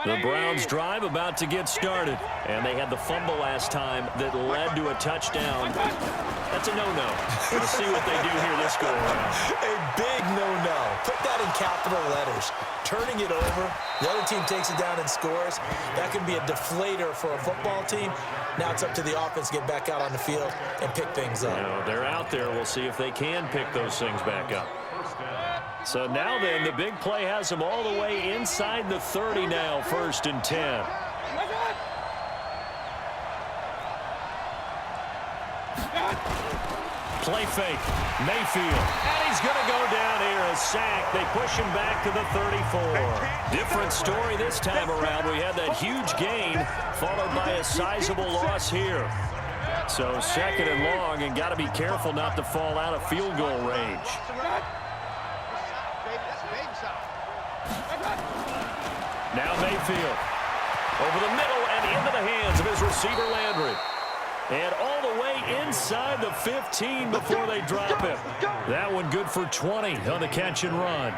The Browns drive about to get started. And they had the fumble last time that led to a touchdown. That's a no-no. We'll see what they do here this go around. A big no-no. Put that in capital letters. Turning it over, the other team takes it down and scores. That can be a deflator for a football team. Now it's up to the offense to get back out on the field and pick things up. Now, they're out there. We'll see if they can pick those things back up. So now then, the big play has them all the way inside the 30 now, 1st and 10. Play fake. Mayfield. And he's going to go down here. A sack. They push him back to the 34. Different story this time around. We had that huge gain followed by a sizable loss here. So 2nd and long, and got to be careful not to fall out of field goal range. Now Mayfield. Over the middle and into the hands of his receiver Landry. And all the way inside the 15 before they drop him. That one good for 20 on the catch and run.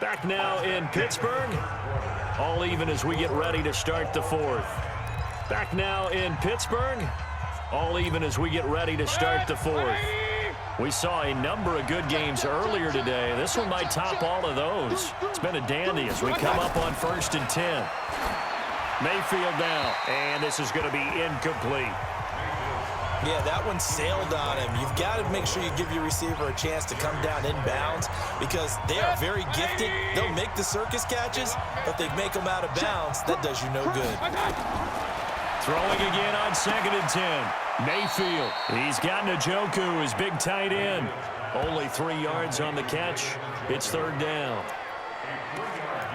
Back now in Pittsburgh. All even as we get ready to start the 4th. Back now in Pittsburgh. All even as we get ready to start the 4th. We saw a number of good games earlier today. This one might top all of those. It's been a dandy as we come up on 1st and 10. Mayfield now, and this is going to be incomplete. Yeah, that one sailed on him. You've got to make sure you give your receiver a chance to come down inbounds because they are very gifted. They'll make the circus catches, but they make them out of bounds. That does you no good. Throwing again on 2nd and 10. Mayfield. He's got Njoku, his big tight end. Only 3 yards on the catch. It's 3rd down.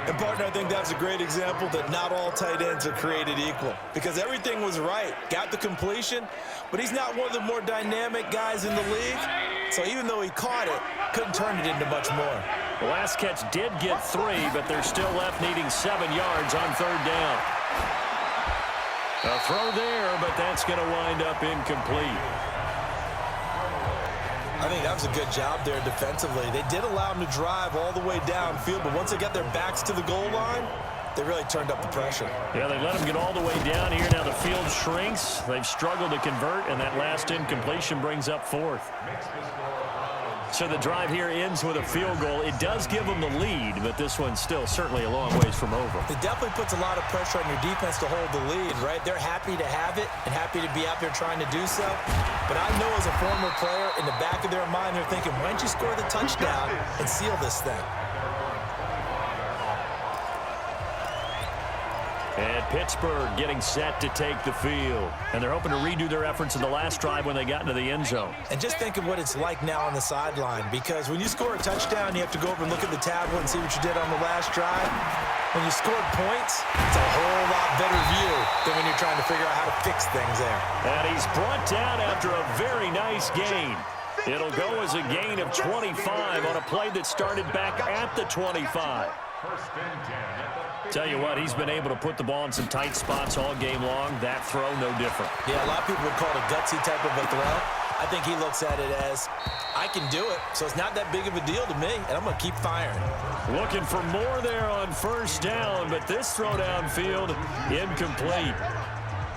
And, partner, I think that's a great example that not all tight ends are created equal because everything was right. Got the completion, but he's not one of the more dynamic guys in the league. So even though he caught it, couldn't turn it into much more. The last catch did get 3, but they're still left needing 7 yards on 3rd down. A throw there, but that's going to wind up incomplete. I think that was a good job there defensively. They did allow him to drive all the way downfield, but once they got their backs to the goal line, they really turned up the pressure. Yeah, they let him get all the way down here. Now the field shrinks. They've struggled to convert, and that last incompletion brings up 4th. So the drive here ends with a field goal. It does give them the lead, but this one's still certainly a long ways from over. It definitely puts a lot of pressure on your defense to hold the lead, right? They're happy to have it and happy to be out there trying to do so. But I know as a former player, in the back of their mind, they're thinking, why don't you score the touchdown and seal this thing? And Pittsburgh getting set to take the field. And they're hoping to redo their efforts in the last drive when they got into the end zone. And just think of what it's like now on the sideline, because when you score a touchdown, you have to go over and look at the tablet and see what you did on the last drive. When you scored points, it's a whole lot better view than when you're trying to figure out how to fix things there. And he's brought down after a very nice gain. It'll go as a gain of 25 on a play that started back at the 25. Tell you what, he's been able to put the ball in some tight spots all game long. That throw, no different. Yeah, a lot of people would call it a gutsy type of a throw. I think he looks at it as, I can do it, so it's not that big of a deal to me, and I'm going to keep firing. Looking for more there on 1st down, but this throw downfield, incomplete.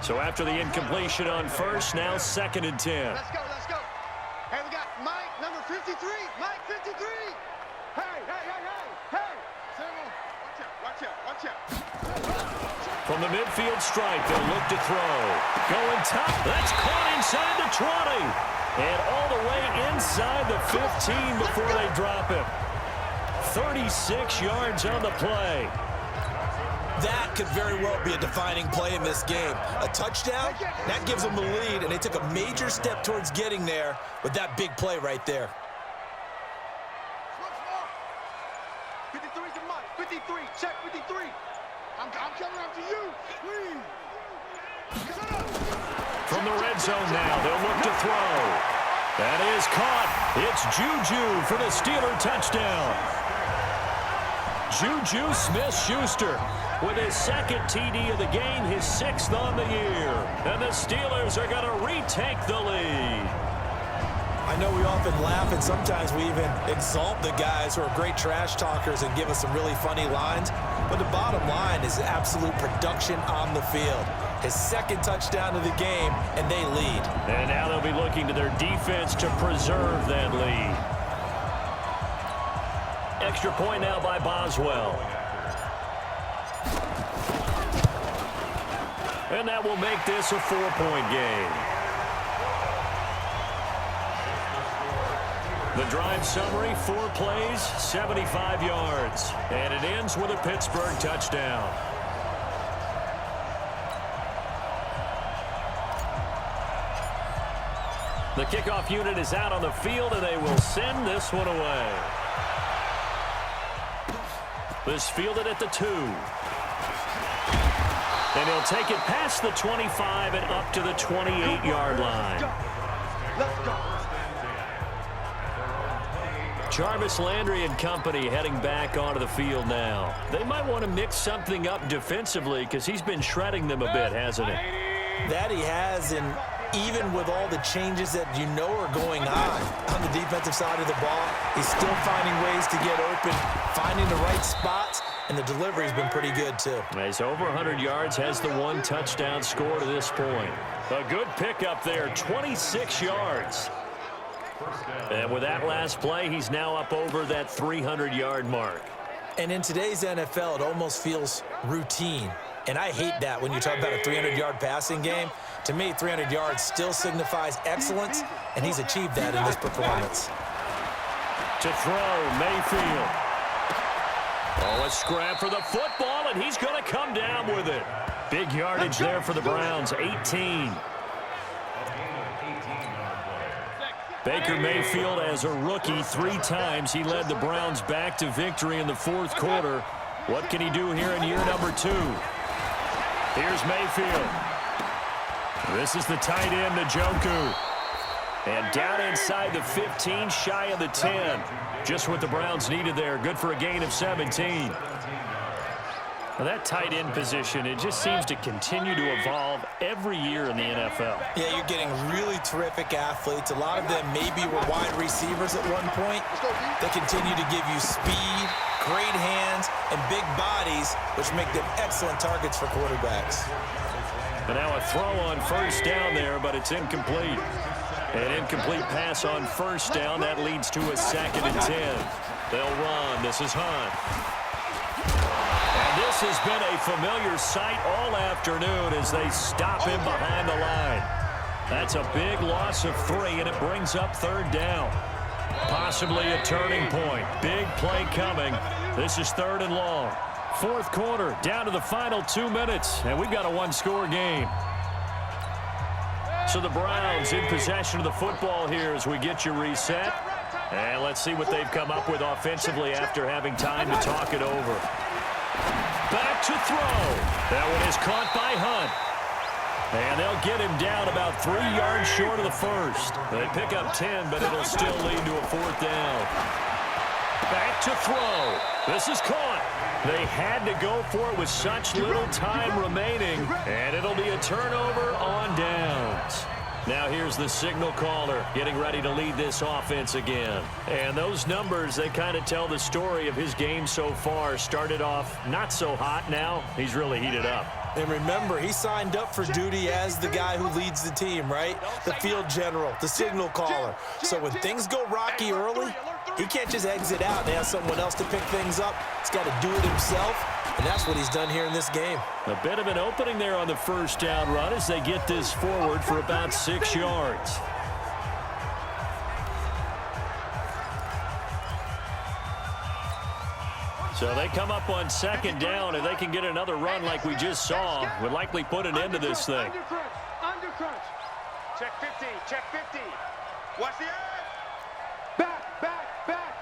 So after the incompletion on 1st, now 2nd and 10. Let's go, let's go. Hey, we got Mike, number 53. Mike, 53. Hey, hey, hey, hey, hey. Watch out, watch out, watch out. From the midfield stripe, they'll look to throw. Going top, that's caught inside the 20. And all the way inside the 15 before they drop him. 36 yards on the play. That could very well be a defining play in this game. A touchdown, that gives them the lead, and they took a major step towards getting there with that big play right there. 53 to Mike, 53, check 53. I'm coming after you, please. From the red zone now, they'll look to throw. That is caught. It's Juju for the Steeler touchdown. Juju Smith-Schuster with his 2nd TD of the game, his 6th on the year. And the Steelers are going to retake the lead. I know we often laugh and sometimes we even exalt the guys who are great trash talkers and give us some really funny lines. But the bottom line is absolute production on the field. His second touchdown of the game, and they lead. And now they'll be looking to their defense to preserve that lead. Extra point now by Boswell. And that will make this a 4-point game. The drive summary, 4 plays, 75 yards. And it ends with a Pittsburgh touchdown. The kickoff unit is out on the field, and they will send this one away. This fielded at the 2. And he'll take it past the 25 and up to the 28-yard line. Let's go. Jarvis Landry and company heading back onto the field now. They might want to mix something up defensively because he's been shredding them a bit, hasn't he? That he has, and even with all the changes that you know are going on the defensive side of the ball, he's still finding ways to get open, finding the right spots, and the delivery's been pretty good too. He's over 100 yards, has the 1 touchdown score to this point. A good pickup there, 26 yards. And with that last play, he's now up over that 300-yard mark. And in today's NFL, it almost feels routine. And I hate that when you talk about a 300-yard passing game. To me, 300 yards still signifies excellence, and he's achieved that in this performance. To throw, Mayfield. Oh, a scrap for the football, and he's going to come down with it. Big yardage there for the Browns, 18. Baker Mayfield, as a rookie, 3 times he led the Browns back to victory in the 4th quarter. What can he do here in year number 2? Here's Mayfield. This is the tight end, Njoku. And down inside the 15, shy of the 10. Just what the Browns needed there. Good for a gain of 17. Now that tight end position, it just seems to continue to evolve every year in the NFL. Yeah, you're getting really terrific athletes. A lot of them maybe were wide receivers at one point. They continue to give you speed, great hands, and big bodies, which make them excellent targets for quarterbacks. And now a throw on first down there, but it's incomplete. An incomplete pass on first down. That leads to a 2nd and 10. They'll run. This is Hunt. And this has been a familiar sight all afternoon as they stop him behind the line. That's a big loss of 3, and it brings up 3rd down. Possibly a turning point. Big play coming. This is 3rd and long. 4th quarter, down to the final 2 minutes, and we've got a 1-score game. So the Browns in possession of the football here as we get you reset. And let's see what they've come up with offensively after having time to talk it over. Back to throw. That one is caught by Hunt. And they'll get him down about 3 yards short of the first. They pick up 10, but it'll still lead to a 4th down. Back to throw. This is caught. They had to go for it with such little time remaining, and it'll be a turnover on downs. Now here's the signal caller getting ready to lead this offense again. And those numbers, they kind of tell the story of his game so far. Started off not so hot. Now he's really heated up. And remember, he signed up for duty as the guy who leads the team, right? The field general, the signal caller. So when things go rocky early, he can't just exit out and ask someone else to pick things up. He's got to do it himself, and that's what he's done here in this game. A bit of an opening there on the first down run as they get this forward for about 6 yards. So they come up on 2nd down, and they can get another run like we just saw. Would likely put an end to this thing. Under crunch. Check 50. Check 50. Watch the edge. Back, back, back.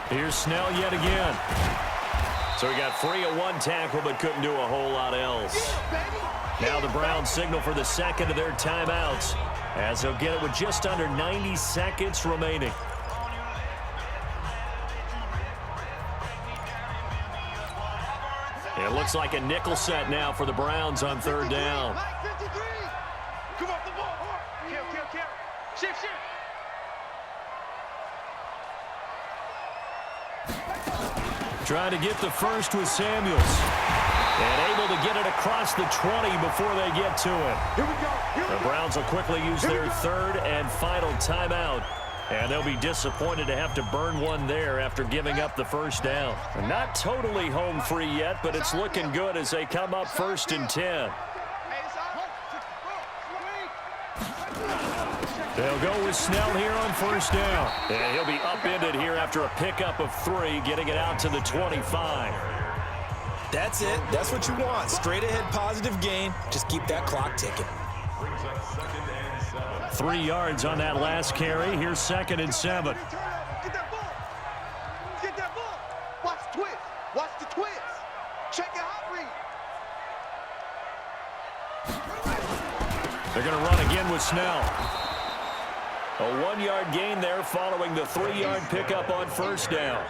Here's Snell yet again. So he got free of 1 tackle, but couldn't do a whole lot else. Now the Browns signal for the 2nd of their timeouts, as they'll get it with just under 90 seconds remaining. It looks like a nickel set now for the Browns on 3rd down. Come off the ball. Kill, kill, kill. Shift, shift. Trying to get the first with Samuels. And able to get it across the 20 before they get to it. Here we go. The Browns will quickly use their third and final timeout. And they'll be disappointed to have to burn one there after giving up the first down. Not totally home free yet, but it's looking good as they come up 1st and 10. They'll go with Snell here on 1st down. And he'll be upended here after a pickup of 3, getting it out to the 25. That's it. That's what you want. Straight ahead positive gain. Just keep that clock ticking. 3 yards on that last carry. Here's 2nd and 7. Get that ball. Get that ball. Watch the twist. Watch the twist. Check your hot read. They're going to run again with Snell. A 1-yard gain there following the 3-yard pickup on 1st down.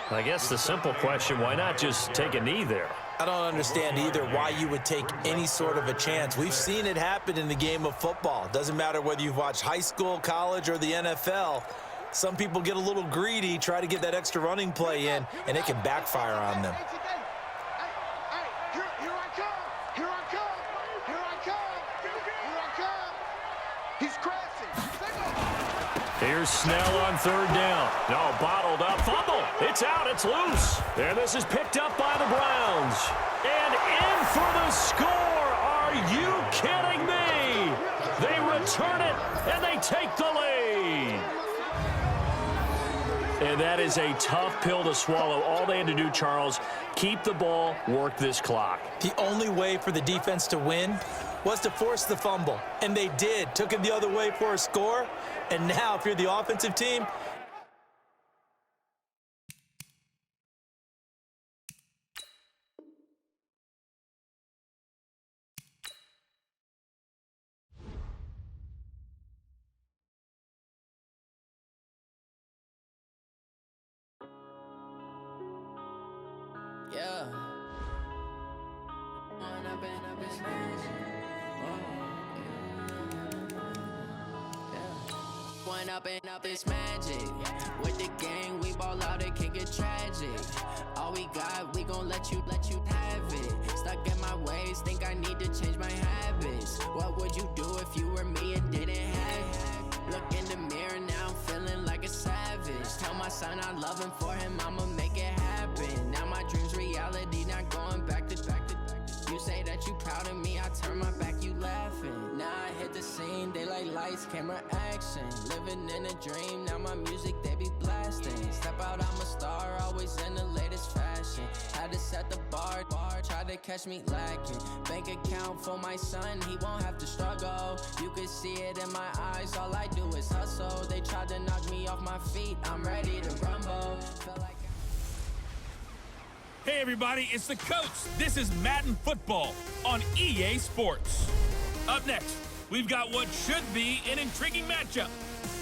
I guess the simple question, why not just take a knee there? I don't understand either why you would take any sort of a chance. We've seen it happen in the game of football. Doesn't matter whether you've watched high school, college, or the NFL. Some people get a little greedy, try to get that extra running play in, and it can backfire on them. Here I come. Here I come. Here I come. Here I come. He's crashing. Here's Snell on 3rd down. No, bottled up. Fumble. It's out. It's loose. And this is picked up by the Browns. And in for the score. Are you kidding me? They return it, and they take the lead. And that is a tough pill to swallow. All they had to do, Charles, keep the ball, work this clock. The only way for the defense to win was to force the fumble. And they did. Took it the other way for a score. And now, if you're the offensive team, yeah. Up is magic. With the gang, we ball out, it can get tragic. All we got, we gon' let you have it. Stuck in my ways, think I need to change my habits. What would you do if you were me and didn't have it? Look in the mirror, now I'm feeling like a savage. Tell my son I love him, for him I'ma make it happen. Now my dream's reality, not going back to. You say that you proud of me, I turn my back, you laughing. Now I hit the scene, they like lights, camera, action. Living in a dream, now my music, they be blasting. Step out, I'm a star, always in the latest fashion. Had to set the bar, try to catch me lacking. Bank account for my son, he won't have to struggle. You can see it in my eyes, all I do is hustle. They tried to knock me off my feet, I'm ready to rumble. Feel like Hey everybody, it's the coach. This is Madden Football on EA Sports. Up next, we've got what should be an intriguing matchup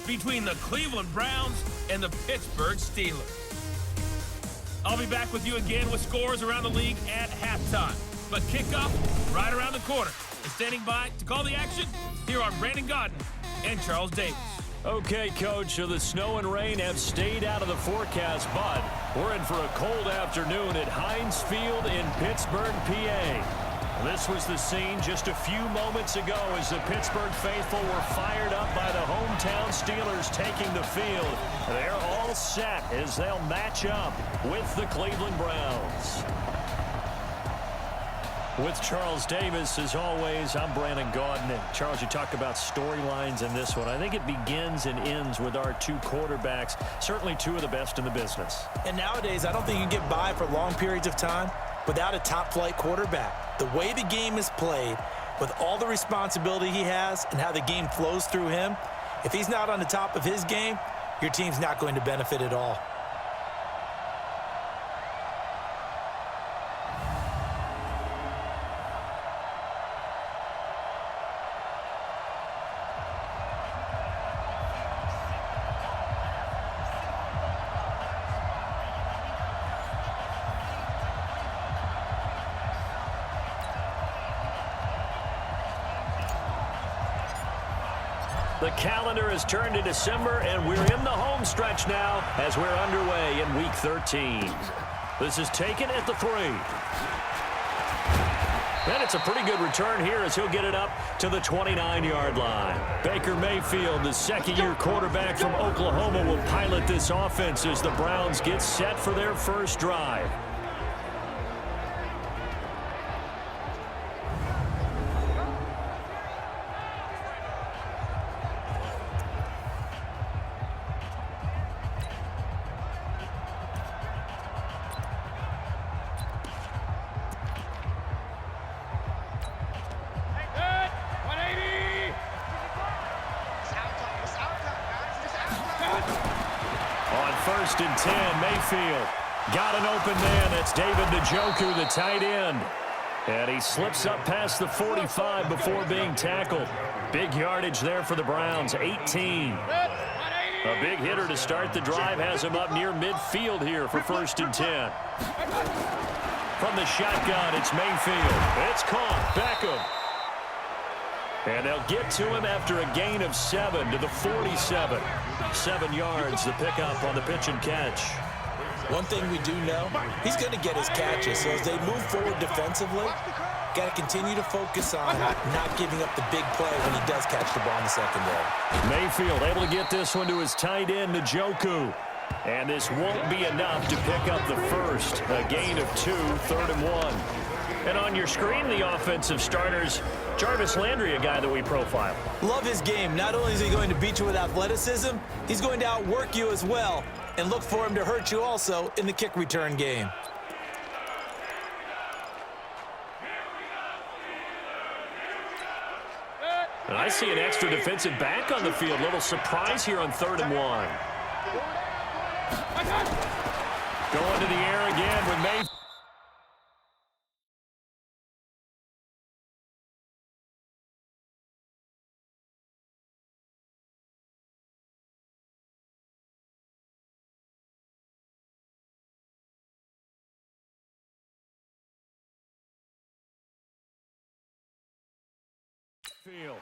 between the Cleveland Browns and the Pittsburgh Steelers. I'll be back with you again with scores around the league at halftime. But kickoff right around the corner. And standing by to call the action, here are Brandon Godden and Charles Davis. Okay, Coach, so the snow and rain have stayed out of the forecast, but we're in for a cold afternoon at Heinz Field in Pittsburgh, PA. This was the scene just a few moments ago as the Pittsburgh faithful were fired up by the hometown Steelers taking the field. They're all set as they'll match up with the Cleveland Browns. With Charles Davis, as always, I'm Brandon Gaudin. And Charles, you talk about storylines in this one. I think it begins and ends with our two quarterbacks, certainly two of the best in the business. and nowadays I don't think you can get by for long periods of time without a top-flight quarterback. The way the game is played, with all the responsibility he has and how the game flows through him, if he's not on the top of his game, your team's not going to benefit at all. The calendar has turned to December, and we're in the home stretch now as we're underway in Week 13. This is taken at the 3. And it's a pretty good return here as he'll get it up to the 29-yard line. Baker Mayfield, the second-year quarterback from Oklahoma, will pilot this offense as the Browns get set for their first drive. First and 10, Mayfield got an open man. That's David Njoku, the tight end. And he slips up past the 45 before being tackled. Big yardage there for the Browns, 18. A big hitter to start the drive has him up near midfield here for first and 10. From the shotgun, it's Mayfield. It's caught. Beckham. And they'll get to him after a gain of 7 to the 47. 7 yards, the pickup on the pitch and catch. One thing we do know, he's going to get his catches. So as they move forward defensively, got to continue to focus on not giving up the big play when he does catch the ball in the secondary. Mayfield able to get this one to his tight end, Njoku. And this won't be enough to pick up the first. A gain of 2, 3rd and 1. And on your screen, the offensive starters, Jarvis Landry, a guy that we profile. Love his game. Not only is he going to beat you with athleticism, he's going to outwork you as well. And look for him to hurt you also in the kick return game. And I see an extra defensive back on the field. Little surprise here on 3rd and 1. Going to the air again with Mayfield. Field.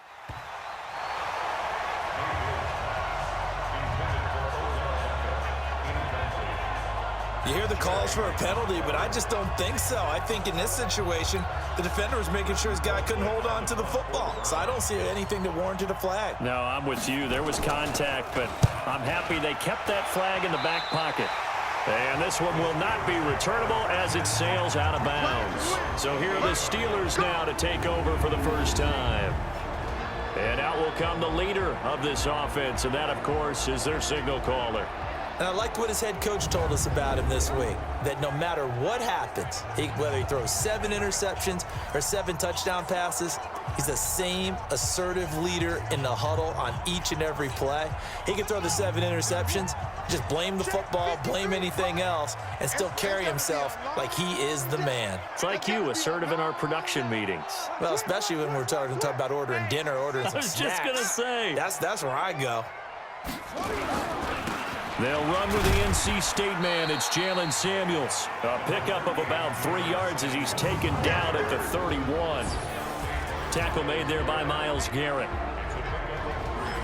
You hear the calls for a penalty, but I just don't think so. I think in this situation, the defender was making sure his guy couldn't hold on to the football. So I don't see anything that warranted a flag. No, I'm with you. There was contact, but I'm happy they kept that flag in the back pocket. And this one will not be returnable as it sails out of bounds. So here are the Steelers now to take over for the first time. And out will come the leader of this offense, and that, of course, is their signal caller. And I liked what his head coach told us about him this week, that no matter what happens, whether he throws 7 interceptions or 7 touchdown passes, he's the same assertive leader in the huddle on each and every play. He can throw the 7 interceptions, just blame the football, blame anything else, and still carry himself like he is the man. It's like you, assertive in our production meetings. Well, especially when we're talking about ordering dinner, ordering some snacks. I was just going to say. That's where I go. They'll run with the NC State man. It's Jalen Samuels. A pickup of about 3 yards as he's taken down at the 31. Tackle made there by Myles Garrett.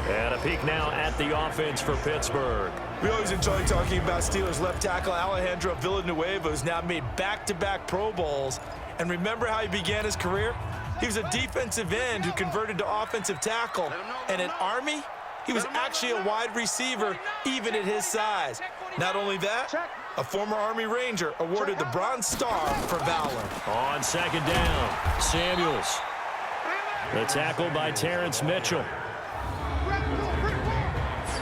And a peek now at the offense for Pittsburgh. We always enjoy talking about Steelers left tackle Alejandro Villanueva, who's now made back-to-back Pro Bowls. And remember how he began his career? He was a defensive end who converted to offensive tackle. And at Army, he was actually a wide receiver, even at his size. Not only that, a former Army Ranger awarded the Bronze Star for valor. On 2nd down, Samuels. The tackle by Terrence Mitchell.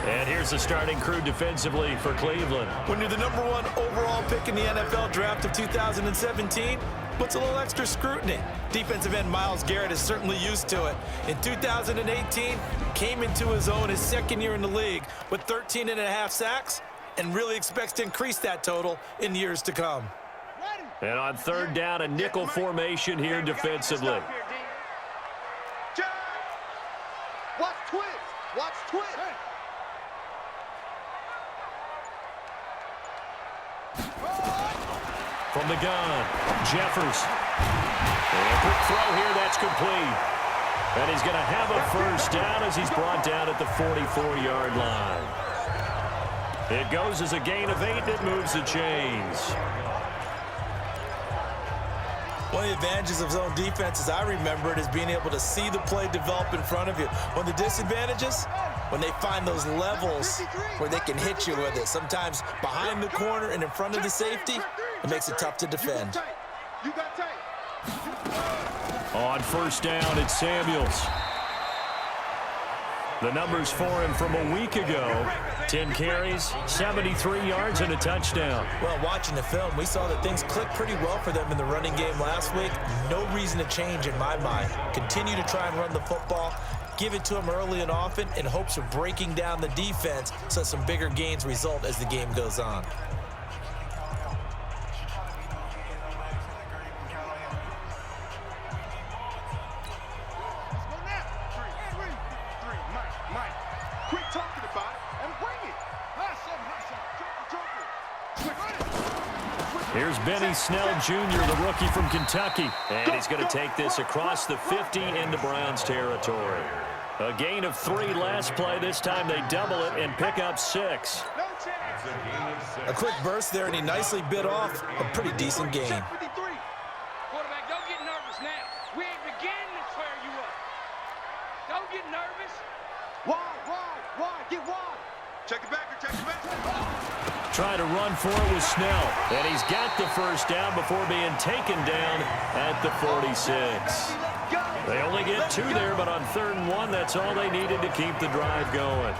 And here's the starting crew defensively for Cleveland. When you're the #1 overall pick in the NFL draft of 2017, puts a little extra scrutiny. Defensive end Myles Garrett is certainly used to it. In 2018, came into his own his 2nd year in the league with 13.5 sacks and really expects to increase that total in years to come. And on 3rd down, a nickel formation here defensively. Watch twist. Watch twist. From the gun, Jeffers. And a quick throw here, that's complete. And he's going to have a first down as he's brought down at the 44-yard line. It goes as a gain of 8, and it moves the chains. One of the advantages of zone defense, as I remember it, is being able to see the play develop in front of you. One of the disadvantages, when they find those levels where they can hit you with it, sometimes behind the corner and in front of the safety, it makes it tough to defend. On first down, it's Samuels. The numbers for him from a week ago: 10 carries, 73 yards, and a touchdown. Well, watching the film, we saw that things clicked pretty well for them in the running game last week. No reason to change in my mind. Continue to try and run the football, give it to them early and often in hopes of breaking down the defense so some bigger gains result as the game goes on. Here's Benny Snell Jr., the rookie from Kentucky. And he's going to take this across the 50 into Browns territory. A gain of 3 last play. This time they double it and pick up 6. A quick burst there, and he nicely bit off a pretty decent gain. Quarterback, don't get nervous now. We ain't beginning to clear you up. Don't get nervous. Wide, get wide. Check it back. Try to run for it with Snell. And he's got the first down before being taken down at the 46. They only get 2 there, but on 3rd and 1, that's all they needed to keep the drive going.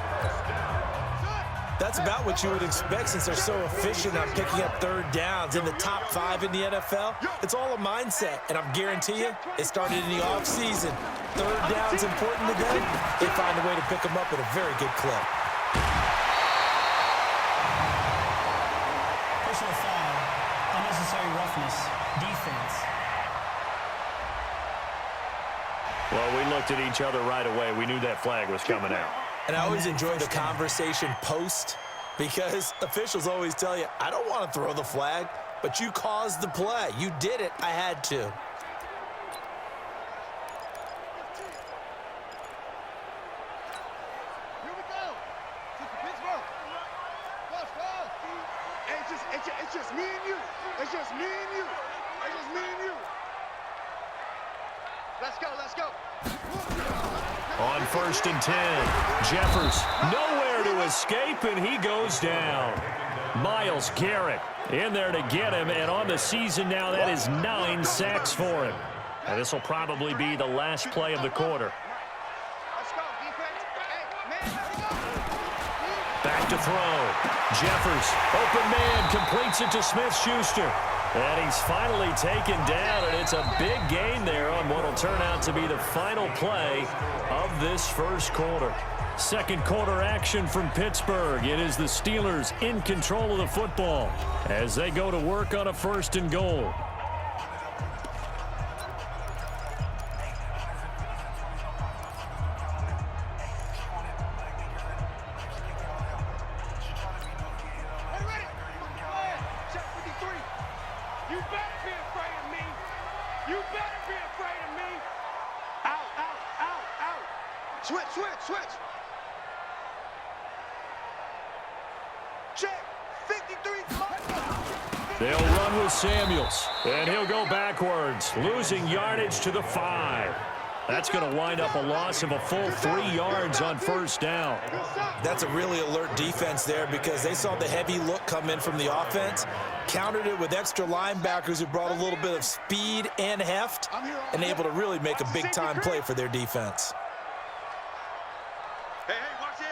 That's about what you would expect since they're so efficient on picking up 3rd downs in the top 5 in the NFL. It's all a mindset, and I'm guarantee you it started in the offseason. 3rd down's important to them. They find a way to pick them up at a very good clip. Personal foul, unnecessary roughness, defense. Well, we looked at each other right away. We knew that flag was coming out. And I always enjoy the conversation post because officials always tell you, I don't want to throw the flag, but you caused the play. You did it. I had to. It's just me and you. It's just me and you. It's just me and you. Let's go. On 1st and 10, Jeffers nowhere to escape, and he goes down. Myles Garrett in there to get him, and on the season now, that is 9 sacks for him. And this will probably be the last play of the quarter. Let's go, defense. Hey, man, let me go. Back to throw. Jeffers, open man, completes it to Smith-Schuster. And he's finally taken down, and it's a big gain there on what will turn out to be the final play of this first quarter. Second quarter action from Pittsburgh. It is the Steelers in control of the football as they go to work on a 1st and goal. You better be afraid of me. You better be afraid of me. Out. Switch. Check. 53. They'll run with Samuels, and he'll go backwards, losing yardage to the 5. That's going to wind up a loss of a full 3 yards on 1st down. That's a really alert defense there because they saw the heavy look come in from the offense, countered it with extra linebackers who brought a little bit of speed and heft, and able to really make a big-time play for their defense. Hey, watch it.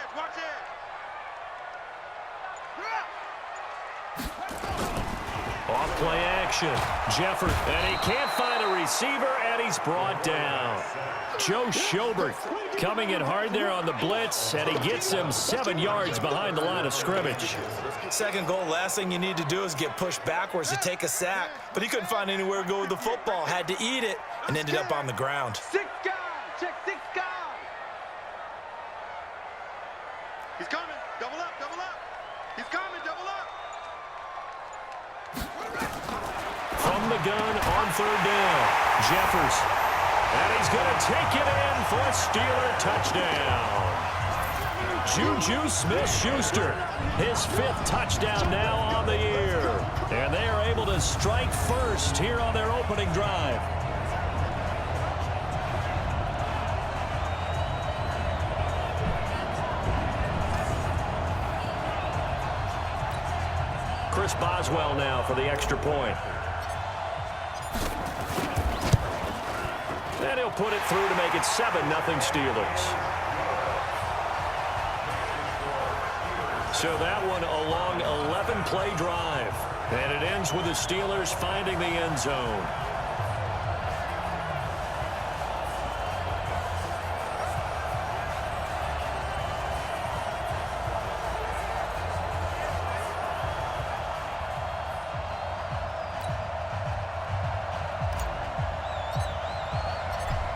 Off play action. Jeffers, and he can't find a receiver, and he's brought down. Joe Schobert coming in hard there on the blitz, and he gets him 7 yards behind the line of scrimmage. Second goal, last thing you need to do is get pushed backwards to take a sack, but he couldn't find anywhere to go with the football, had to eat it, and ended up on the ground. 6 guys. Check 6 guys. He's coming. Double up. He's coming. Double up. From the gun on 3rd down, Jeffers And he's going to take it in for a Steeler touchdown. Juju Smith-Schuster, his 5th touchdown now on the year. And they are able to strike first here on their opening drive. Chris Boswell now for the extra point. And he'll put it through to make it 7-0 Steelers. So that one a long 11-play drive. And it ends with the Steelers finding the end zone.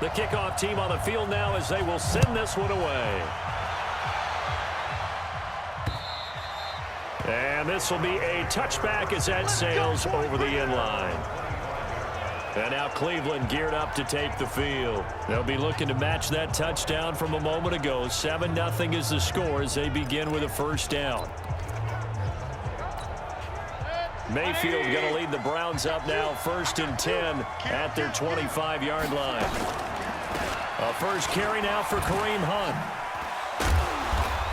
The kickoff team on the field now as they will send this one away. And this will be a touchback as that sails over the end line. And now Cleveland geared up to take the field. They'll be looking to match that touchdown from a moment ago. 7-0 is the score as they begin with a first down. Mayfield going to lead the Browns up now 1st and 10 at their 25-yard line. A first carry now for Kareem Hunt.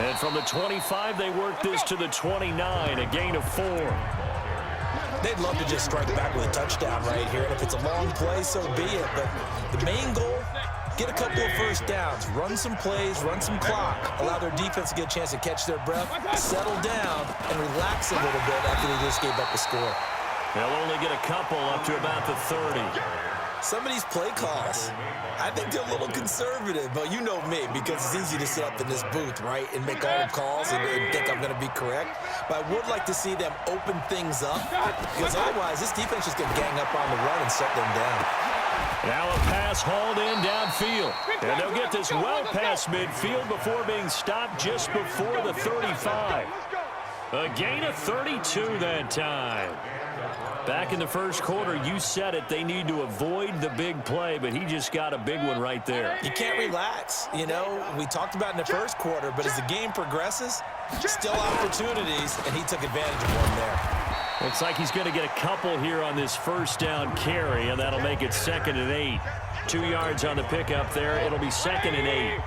And from the 25, they work this to the 29, a gain of 4. They'd love to just strike back with a touchdown right here. And if it's a long play, so be it. But the main goal, get a couple of first downs, run some plays, run some clock, allow their defense to get a chance to catch their breath, settle down, and relax a little bit after they just gave up a score. They'll only get a couple up to about the 30. Some of these play calls, I think they're a little conservative, but you know me, because it's easy to sit up in this booth, right, and make all the calls and think I'm going to be correct. But I would like to see them open things up, because otherwise this defense is going to gang up on the run and shut them down. Now a pass hauled in downfield. And they'll get this well past midfield before being stopped just before the 35. A gain of 32 that time. Back in the first quarter, you said it, they need to avoid the big play, but he just got a big one right there. You can't relax. You know, we talked about in the first quarter, but as the game progresses, still opportunities, and he took advantage of one there. Looks like he's going to get a couple here on this first down carry, and that'll make it 2nd and 8. 2 yards on the pickup there. It'll be 2nd and 8.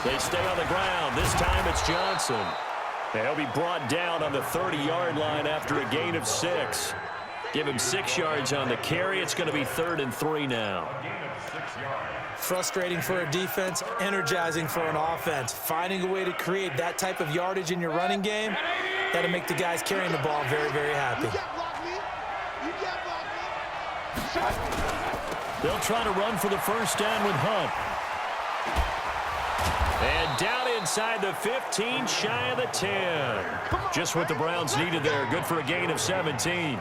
They stay on the ground. This time it's Johnson. They'll be brought down on the 30-yard line after a gain of 6. Give him 6 yards on the carry. It's going to be 3rd and 3 now. Frustrating for a defense, energizing for an offense. Finding a way to create that type of yardage in your running game, that'll make the guys carrying the ball very, very happy. They'll try to run for the first down with Hunt. And down inside the 15, shy of the 10. Just what the Browns needed there. Good for a gain of 17. It's a gain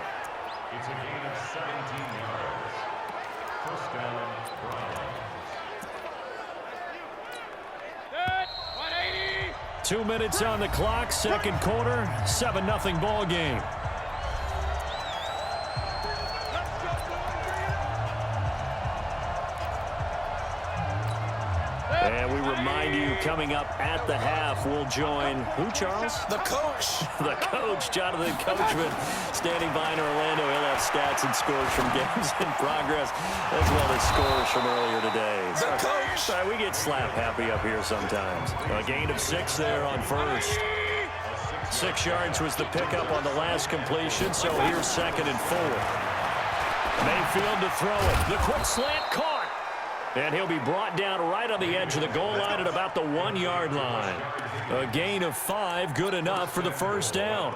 of 17 yards. First down, Browns. 2 minutes on the clock, second quarter, 7-0 ball game. And we remind you, coming up at the half, we'll join who, Charles? The coach. The coach, Jonathan Coachman, standing by in Orlando. He'll have stats and scores from games in progress, as well as scores from earlier today. The coach. Sorry, we get slap happy up here sometimes. A gain of 6 there on first. 6 yards was the pickup on the last completion, so here's 2nd and 4. Mayfield to throw it. The quick slant caught. And he'll be brought down right on the edge of the goal line at about the 1-yard line. A gain of 5, good enough for the first down.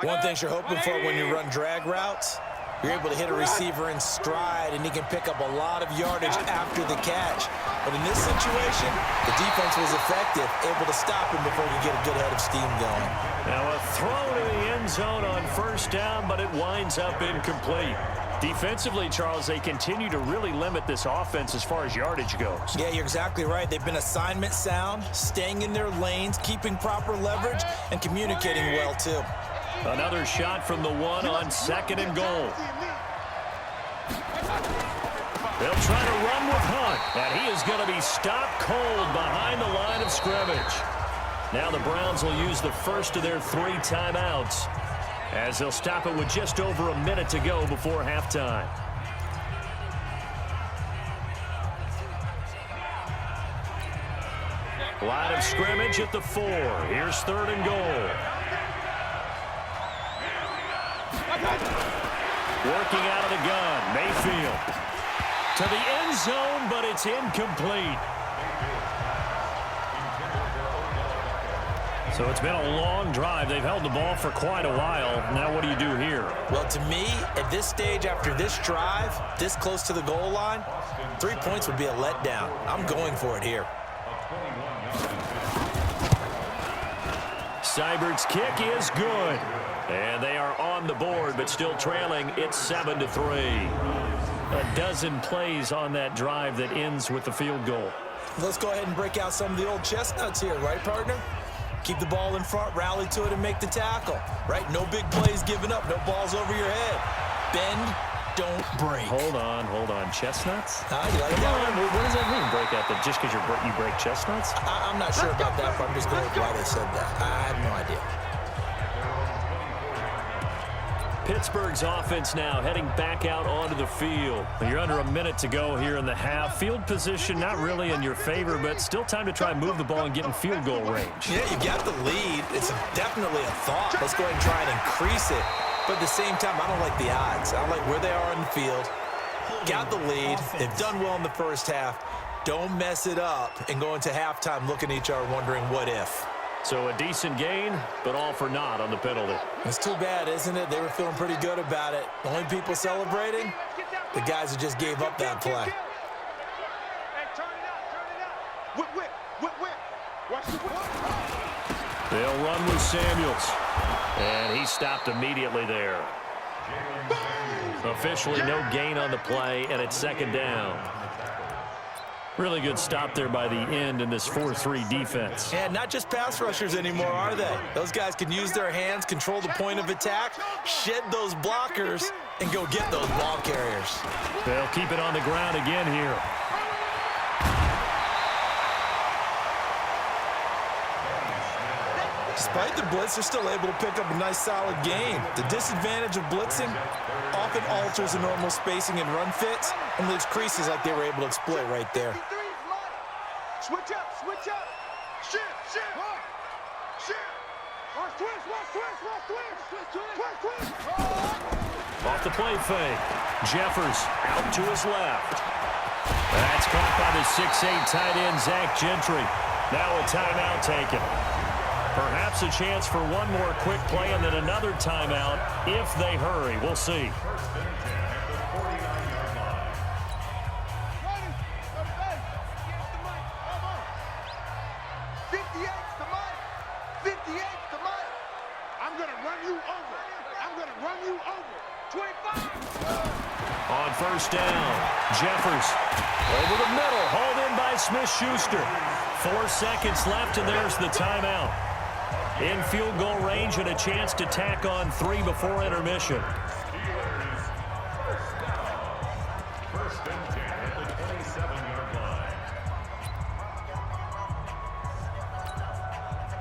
One thing you're hoping for when you run drag routes, you're able to hit a receiver in stride, and he can pick up a lot of yardage after the catch. But in this situation, the defense was effective, able to stop him before he could get a good head of steam going. Now a throw to the end zone on first down, but it winds up incomplete. Defensively, Charles, they continue to really limit this offense as far as yardage goes. Yeah, you're exactly right. They've been assignment sound, staying in their lanes, keeping proper leverage, and communicating well, too. Another shot from the one on 2nd and goal. They'll try to run with Hunt, and he is going to be stopped cold behind the line of scrimmage. Now the Browns will use the first of their 3 timeouts as they'll stop it with just over a minute to go before halftime. Line of scrimmage at the 4. Here's 3rd and goal. Working out of the gun, Mayfield. To the end zone, but it's incomplete. So it's been a long drive. They've held the ball for quite a while. Now what do you do here? Well, to me, at this stage after this drive, this close to the goal line, 3 points would be a letdown. I'm going for it here. Seibert's kick is good. And they are on the board, but still trailing. It's 7-3. A dozen plays on that drive that ends with the field goal. Let's go ahead and break out some of the old chestnuts here, right, partner? Keep the ball in front, rally to it, and make the tackle, right? No big plays given up, no balls over your head. Bend, don't break. Hold on. Chestnuts? You like that? What does that mean, break out? Just because you break chestnuts? I'm not sure about that, but I'm just going with why they said that. I have no idea. Pittsburgh's offense now heading back out onto the field. You're under a minute to go here in the half. Field position not really in your favor, but still time to try and move the ball and get in field goal range. Yeah, you got the lead. It's definitely a thought. Let's go ahead and try and increase it. But at the same time, I don't like the odds. I don't like where they are on the field. Got the lead. They've done well in the first half. Don't mess it up and go into halftime looking at each other wondering what if. So a decent gain, but all for naught on the penalty. It's too bad, isn't it? They were feeling pretty good about it. The only people celebrating, the guys who just gave up that play. Hey, turn it up. Whip. Watch the whip. They'll run with Samuels. And he stopped immediately there. Officially no gain on the play, and it's 2nd down. Really good stop there by the end in this 4-3 defense. Yeah, not just pass rushers anymore, are they? Those guys can use their hands, control the point of attack, shed those blockers, and go get those ball carriers. They'll keep it on the ground again here. Despite the blitz, they're still able to pick up a nice, solid gain. The disadvantage of blitzing often alters the normal spacing and run fits and leaves creases like they were able to exploit right there. Switch up. Shift. Watch twist. Off the play fake. Jeffers out to his left. That's caught by the 6'8 tight end, Zach Gentry. Now a timeout taken. Perhaps a chance for one more quick play and then another timeout if they hurry. We'll see. On 1st down, Jeffers over the middle, hauled in by Smith-Schuster. 4 seconds left, and there's the timeout. In field goal range and a chance to tack on 3 before intermission. First and 10 at the 27-yard line.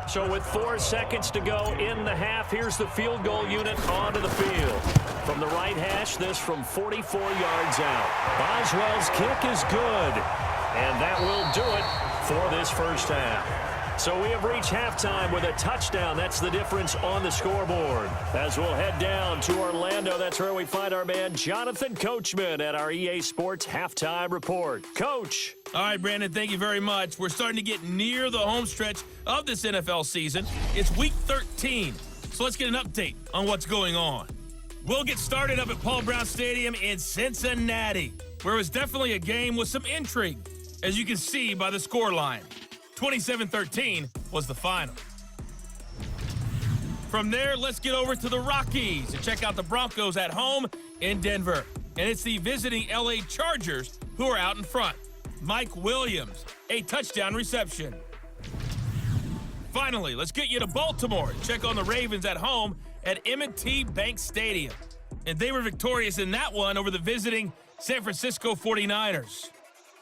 So with 4 seconds to go in the half, here's the field goal unit onto the field. From the right hash, this from 44 yards out. Boswell's kick is good. And that will do it for this first half. So we have reached halftime with a touchdown. That's the difference on the scoreboard. As we'll head down to Orlando, that's where we find our man Jonathan Coachman at our EA Sports Halftime Report. Coach. All right, Brandon, thank you very much. We're starting to get near the home stretch of this NFL season. It's Week 13, so let's get an update on what's going on. We'll get started up at Paul Brown Stadium in Cincinnati, where it was definitely a game with some intrigue, as you can see by the scoreline. 27-13 was the final. From there, let's get over to the Rockies and check out the Broncos at home in Denver. And it's the visiting LA Chargers who are out in front. Mike Williams, a touchdown reception. Finally, let's get you to Baltimore and check on the Ravens at home at M&T Bank Stadium. And they were victorious in that one over the visiting San Francisco 49ers.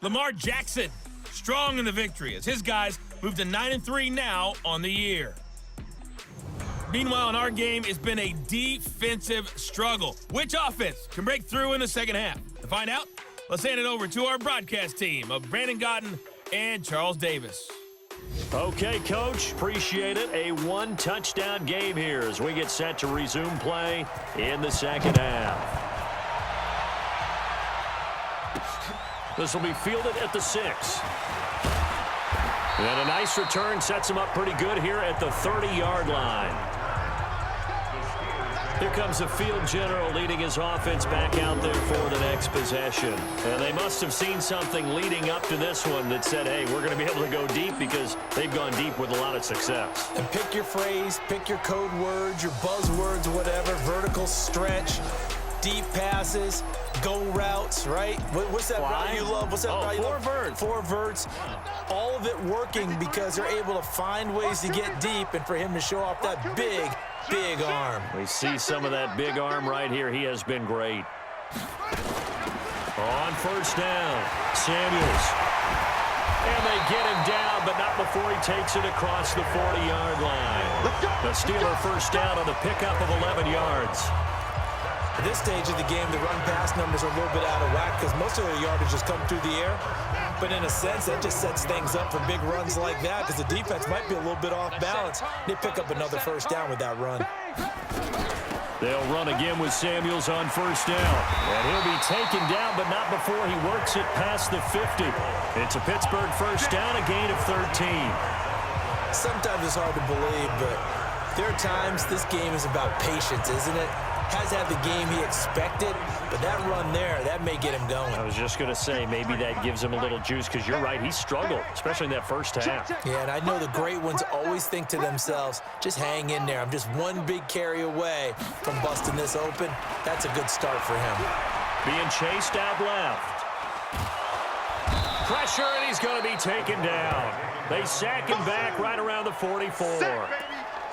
Lamar Jackson, strong in the victory as his guys move to 9-3 now on the year. Meanwhile, in our game, it's been a defensive struggle. Which offense can break through in the second half? To find out, let's hand it over to our broadcast team of Brandon Gotten and Charles Davis. Okay, Coach, appreciate it. A one-touchdown game here as we get set to resume play in the second half. This will be fielded at the 6. And a nice return sets him up pretty good here at the 30-yard line. Here comes the field general leading his offense back out there for the next possession. And they must have seen something leading up to this one that said, hey, we're going to be able to go deep because they've gone deep with a lot of success. And pick your phrase, pick your code words, your buzzwords, whatever, vertical stretch, deep passes, go routes, right? What's that route you love? What's that route you love? Four verts. All of it working because they're able to find ways to get deep and for him to show off that big arm. We see some of that big arm right here. He has been great. On first down, Samuels. And they get him down, but not before he takes it across the 40-yard line. The Steeler first down on the pickup of 11 yards. At this stage of the game, the run-pass numbers are a little bit out of whack because most of their yardage has come through the air. But in a sense, that just sets things up for big runs like that because the defense might be a little bit off balance. They pick up another first down with that run. They'll run again with Samuels on first down. And he'll be taken down, but not before he works it past the 50. It's a Pittsburgh first down, a gain of 13. Sometimes it's hard to believe, but there are times this game is about patience, isn't it? Has had the game he expected, but that run there, that may get him going. I was just going to say, maybe that gives him a little juice because you're right, he struggled, especially in that first half. Yeah, and I know the great ones always think to themselves, just hang in there. I'm just one big carry away from busting this open. That's a good start for him. Being chased out left. Pressure, and he's going to be taken down. They sack him back right around the 44.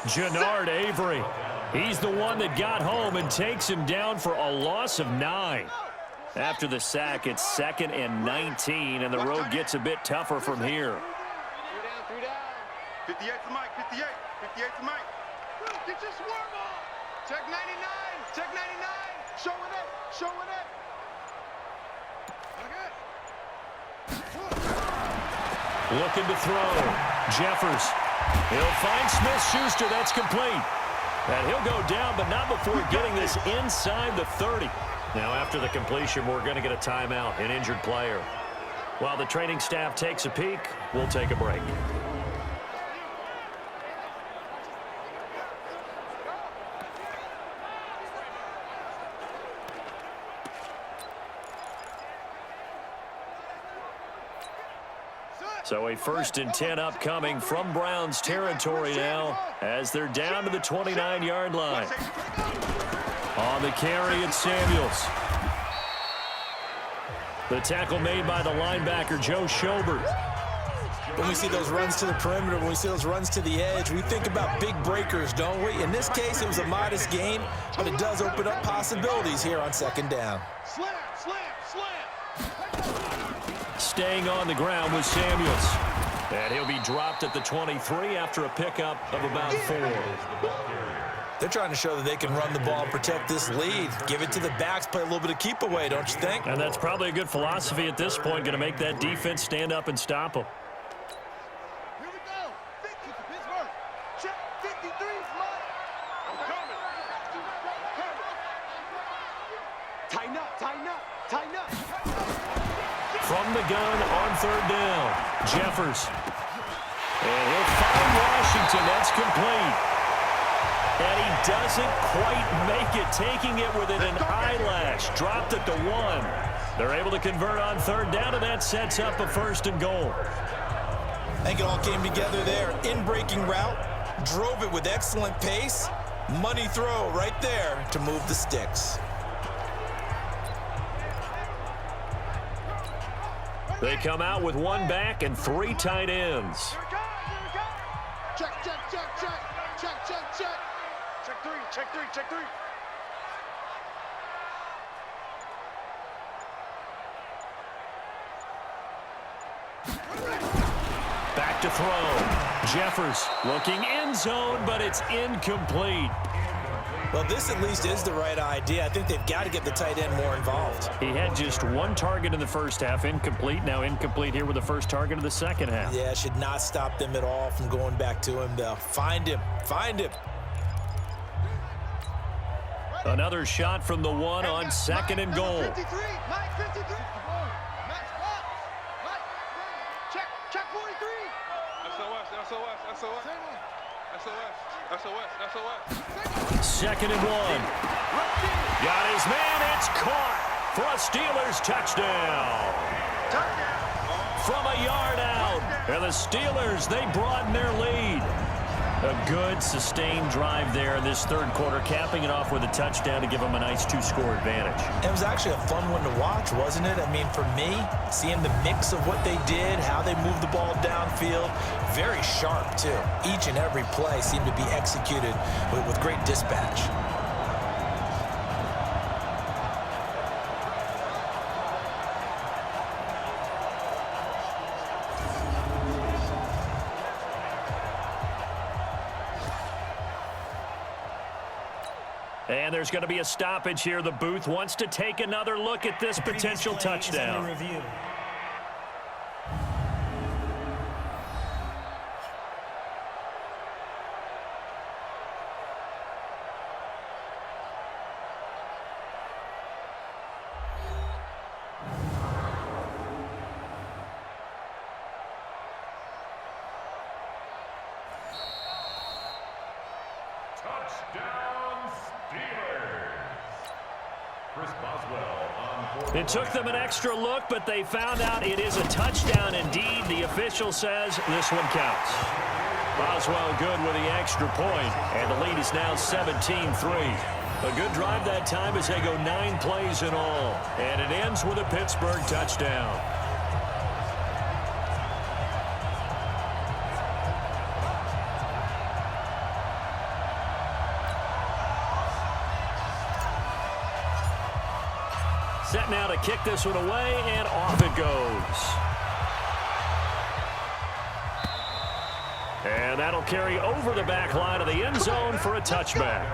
Jannard Avery. He's the one that got home and takes him down for a loss of 9. After the sack, it's 2nd and 19, and the road gets a bit tougher from here. 3 down. 58 to Mike, 58. 58 to Mike. Get your swarm on. Check 99. Check 99. Show it up. Show it up. Looking to throw. Jeffers. He'll find Smith-Schuster. That's complete. And he'll go down, but not before getting this inside the 30. Now, after the completion, we're going to get a timeout, an injured player. While the training staff takes a peek, we'll take a break. So a 1st and 10 upcoming from Browns territory now as they're down to the 29-yard line. On the carry, it's Samuels. The tackle made by the linebacker, Joe Schobert. When we see those runs to the perimeter, when we see those runs to the edge, we think about big breakers, don't we? In this case, it was a modest gain, but it does open up possibilities here on 2nd down. Slam, slam, slam. Staying on the ground with Samuels. And he'll be dropped at the 23 after a pickup of about 4. They're trying to show that they can run the ball and protect this lead. Give it to the backs, play a little bit of keep away, don't you think? And that's probably a good philosophy at this point, going to make that defense stand up and stop them. Here we go. 50 to Pittsburgh. Check 53, Mike. I'm coming. Tighten up, tighten up, tighten up. From the gun on 3rd down, Jeffers. And he'll find Washington. That's complete. And he doesn't quite make it, taking it within an eyelash. Dropped it to 1. They're able to convert on 3rd down, and that sets up a 1st and goal. I think it all came together there. In-breaking route, drove it with excellent pace. Money throw right there to move the sticks. They come out with 1 back and 3 tight ends. Check, check, check, check. Check, check, check. Check 3, check check three, check three. Back to throw. Jeffers looking end zone, but it's incomplete. Well, this at least is the right idea. I think they've got to get the tight end more involved. He had just one target in the first half, incomplete. Now incomplete here with the first target of the second half. Yeah, should not stop them at all from going back to him, though. Find him. Find him. Another shot from the one on second and goal. 53, Mike 53. Max box. Mike, check 43. SOS. Second and one. Got his man. It's caught for a Steelers touchdown. From a yard out. And the Steelers, they broaden their lead. A good, sustained drive there in this third quarter, capping it off with a touchdown to give them a nice two-score advantage. It was actually a fun one to watch, wasn't it? I mean, for me, seeing the mix of what they did, how they moved the ball downfield, very sharp, too. Each and every play seemed to be executed with great dispatch. And there's going to be a stoppage here. The booth wants to take another look at this potential touchdown. Review. Touchdown, Steelers. Chris Boswell on board. It took them an extra look, but they found out it is a touchdown indeed. The official says this one counts. Boswell good with the extra point, and the lead is now 17-3. A good drive that time as they go 9 plays in all, and it ends with a Pittsburgh touchdown. Set now to kick this one away, and off it goes. And that'll carry over the back line of the end zone for a touchback.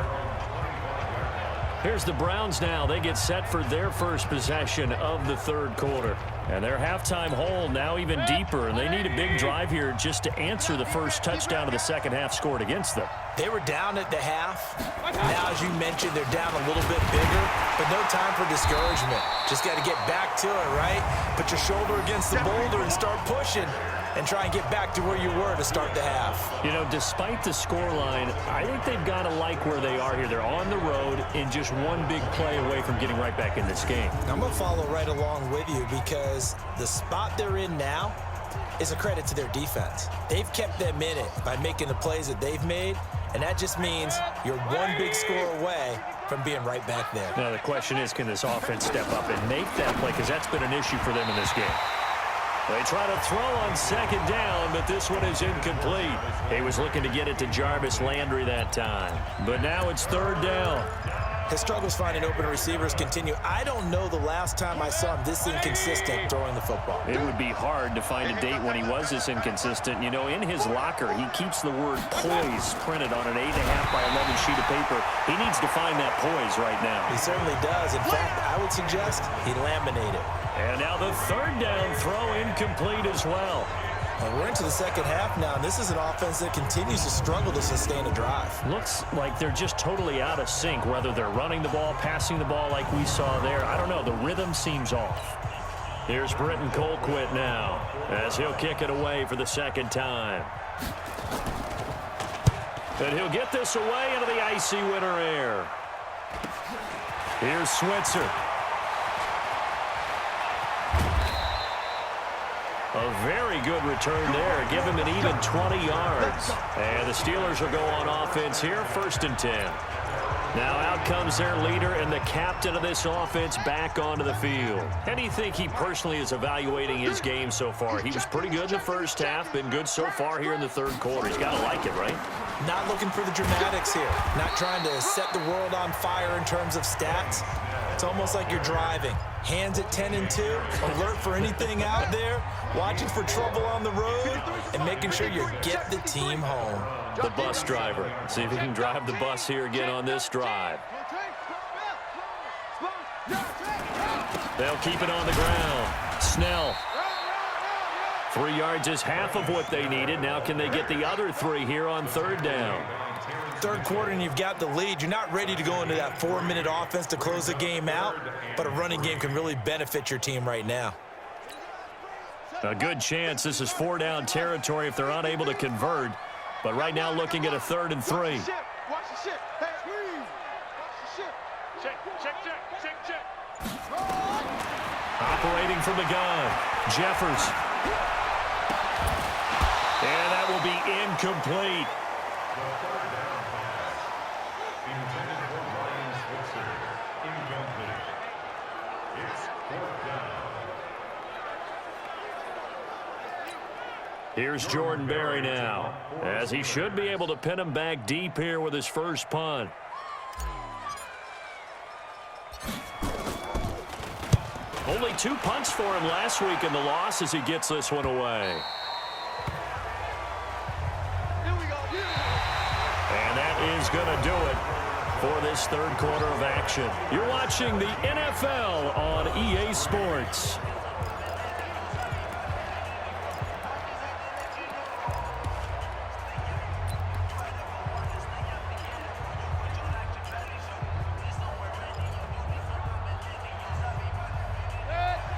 Here's the Browns now. They get set for their first possession of the third quarter. And their halftime hole now even deeper, and they need a big drive here just to answer the first touchdown of the second half scored against them. They were down at the half. Now, as you mentioned, they're down a little bit bigger, but no time for discouragement. Just got to get back to it, right? Put your shoulder against the boulder and start pushing and try and get back to where you were to start the half. You know, despite the scoreline, I think they've got to like where they are here. They're on the road and just one big play away from getting right back in this game. I'm going to follow right along with you because the spot they're in now is a credit to their defense. They've kept them in it by making the plays that they've made, and that just means you're one big score away from being right back there. Now, the question is, can this offense step up and make that play? Because that's been an issue for them in this game. They try to throw on second down, but this one is incomplete. He was looking to get it to Jarvis Landry that time. But now it's third down. His struggles finding open receivers continue. I don't know the last time I saw him this inconsistent throwing the football. It would be hard to find a date when he was this inconsistent. You know, in his locker, he keeps the word poise printed on an 8.5 by 11 sheet of paper. He needs to find that poise right now. He certainly does. In fact, I would suggest he laminated. And now the third down throw incomplete as well. And we're into the second half now, and this is an offense that continues to struggle to sustain a drive. Looks like they're just totally out of sync, whether they're running the ball, passing the ball like we saw there. I don't know. The rhythm seems off. Here's Britton Colquitt now as he'll kick it away for the second time. And he'll get this away into the icy winter air. Here's Switzer. A very good return there. Give him an even 20 yards. And the Steelers will go on offense here, 1st and 10. Now out comes their leader and the captain of this offense back onto the field. How do you think he personally is evaluating his game so far? He was pretty good in the first half, been good so far here in the third quarter. He's got to like it, right? Not looking for the dramatics here. Not trying to set the world on fire in terms of stats. It's almost like you're driving. Hands at 10 and 2, alert for anything out there, watching for trouble on the road, and making sure you get the team home. The bus driver. See if he can drive the bus here again on this drive. They'll keep it on the ground. Snell. 3 yards is half of what they needed. Now can they get the other 3 here on third down? Third quarter and you've got the lead. You're not ready to go into that 4-minute offense to close the game out, but a running game can really benefit your team right now. A good chance this is 4-down territory if they're unable to convert. But right now looking at a 3rd and 3. Watch the ship. Hey, squeeze. Watch the ship. Check. Operating from the gun. Jeffers. And that will be incomplete. Intended for Ryan Switzer. Incomplete. It's 4th down. Here's Jordan Berry now, as he should be able to pin him back deep here with his first punt. Only 2 punts for him last week in the loss as he gets this one away. And that is going to do it for this third quarter of action. You're watching the NFL on EA Sports.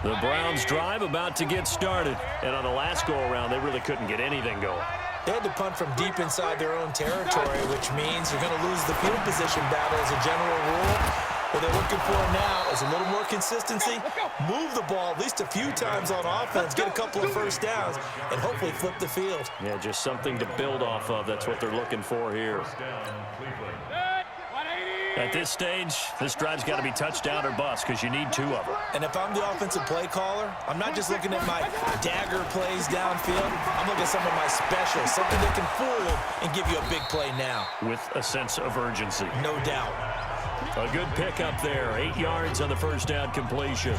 The Browns drive about to get started. And on the last go-around, they really couldn't get anything going. They had to punt from deep inside their own territory, which means you're going to lose the field position battle as a general rule. What they're looking for now is a little more consistency, move the ball at least a few times on offense, get a couple of first downs, and hopefully flip the field. Yeah, just something to build off of. That's what they're looking for here. At this stage, this drive's got to be touchdown or bust because you need 2 of them. And if I'm the offensive play caller, I'm not just looking at my dagger plays downfield. I'm looking at some of my specials, something that can fool them and give you a big play now. With a sense of urgency. No doubt. A good pickup there. 8 yards on the first down completion.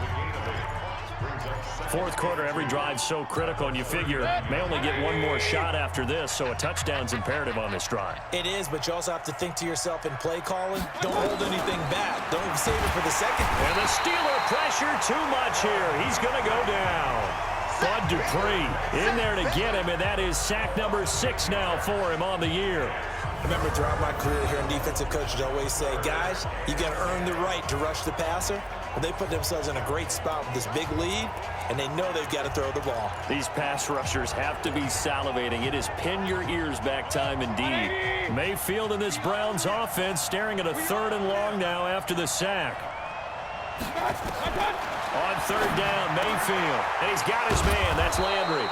Fourth quarter, every drive's so critical, and you figure may only get 1 more shot after this, so a touchdown's imperative on this drive. It is, but you also have to think to yourself in play calling, don't hold anything back. Don't save it for the second. And the Steeler pressure too much here. He's going to go down. Bud Dupree in there to get him, and that is sack number 6 now for him on the year. I remember throughout my career here in defensive coaches always say, guys, you got to earn the right to rush the passer. Well, they put themselves in a great spot with this big lead, and they know they've got to throw the ball. These pass rushers have to be salivating. It is pin your ears back time indeed. Mayfield in this Browns offense staring at a 3rd and long now after the sack. On 3rd down, Mayfield. And he's got his man. That's Landry.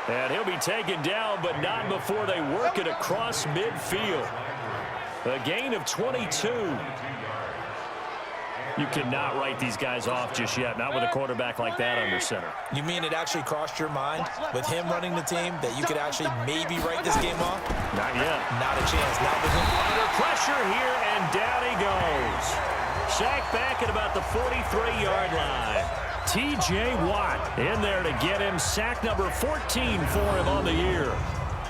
And he'll be taken down, but not before they work it across midfield. A gain of 22. You cannot write these guys off just yet, not with a quarterback like that under center. You mean it actually crossed your mind with him running the team that you could actually maybe write this game off? Not yet. Not a chance. Not with him. Under pressure here, and down he goes. Sacked back at about the 43-yard line. T.J. Watt in there to get him. Sack number 14 for him on the year.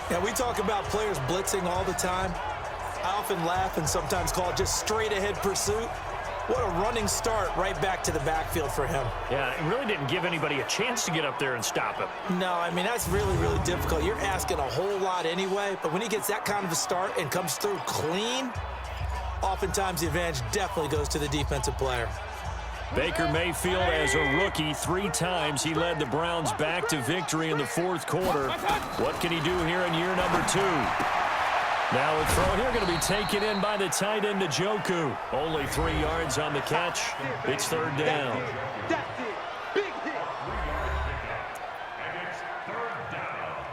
Yeah, we talk about players blitzing all the time. I often laugh and sometimes call it just straight-ahead pursuit. What a running start right back to the backfield for him. Yeah, it really didn't give anybody a chance to get up there and stop him. No, I mean, that's really, really difficult. You're asking a whole lot anyway, but when he gets that kind of a start and comes through clean, oftentimes the advantage definitely goes to the defensive player. Baker Mayfield, as a rookie, 3 times he led the Browns back to victory in the 4th quarter. What can he do here in year number 2? Now a throw here going to be taken in by the tight end Njoku. Only 3 yards on the catch. It's 3rd down. That's it. Big hit. And it's 3rd down.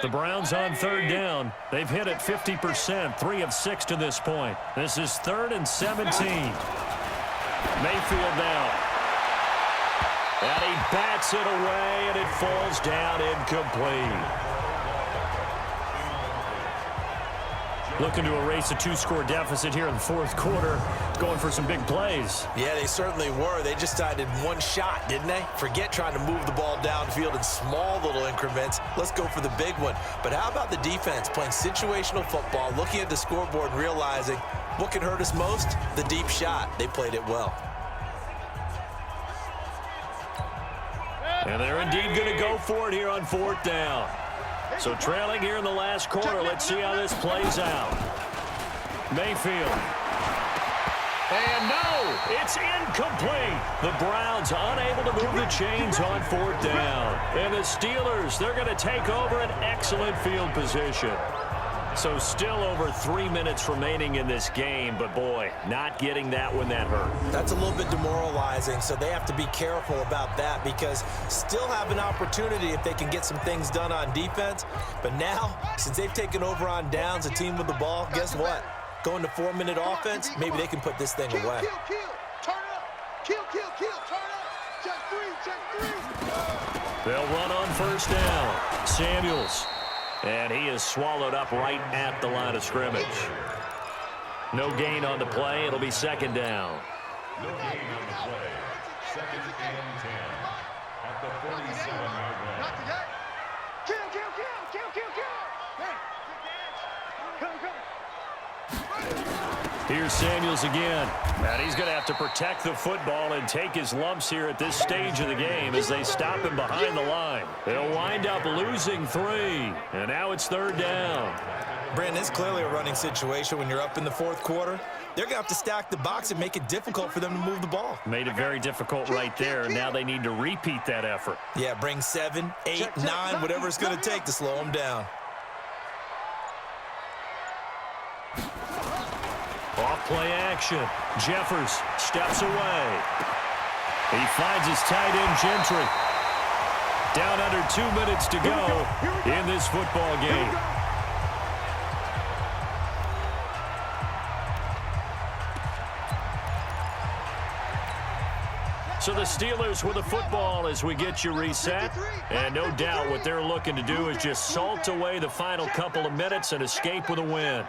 The Browns on 3rd down. They've hit it 50%, 3 of 6 to this point. This is 3rd and 17. Mayfield now. And he bats it away, and it falls down incomplete. Looking to erase a 2-score deficit here in the fourth quarter, going for some big plays. Yeah, they certainly were. They just decided one shot, didn't they? Forget trying to move the ball downfield in small little increments. Let's go for the big one. But how about the defense playing situational football, looking at the scoreboard and realizing what can hurt us most? The deep shot. They played it well. And they're indeed going to go for it here on fourth down. So trailing here in the last quarter, let's see how this plays out. Mayfield. And no, it's incomplete. The Browns unable to move the chains on fourth down. And the Steelers, they're going to take over an excellent field position. So still over 3 minutes remaining in this game, but boy, not getting that one that hurt. That's a little bit demoralizing, so they have to be careful about that because still have an opportunity if they can get some things done on defense. But now, since they've taken over on downs, a team with the ball, guess what? Going to 4-minute offense, maybe they can put this thing away. Kill, turn up. Kill, turn up. Check three. They'll run on first down. Samuels. And he is swallowed up right at the line of scrimmage. No gain on the play. It'll be second down. No gain on the play. Second and 10. At the 47-yard line. Not today. Kill. Hey, come. Here's Samuels again. And he's going to have to protect the football and take his lumps here at this stage of the game as they stop him behind the line. They'll wind up losing 3. And now it's third down. Brandon, it's clearly a running situation when you're up in the fourth quarter. They're going to have to stack the box and make it difficult for them to move the ball. Made it very difficult right there, and now they need to repeat that effort. Yeah, bring 7, 8, 9, whatever it's going to take to slow them down. Off play action. Jeffers steps away. He finds his tight end, Gentry. Down under 2 minutes to go in this football game. So the Steelers with the football as we get you reset. And no doubt what they're looking to do is just salt away the final couple of minutes and escape with a win.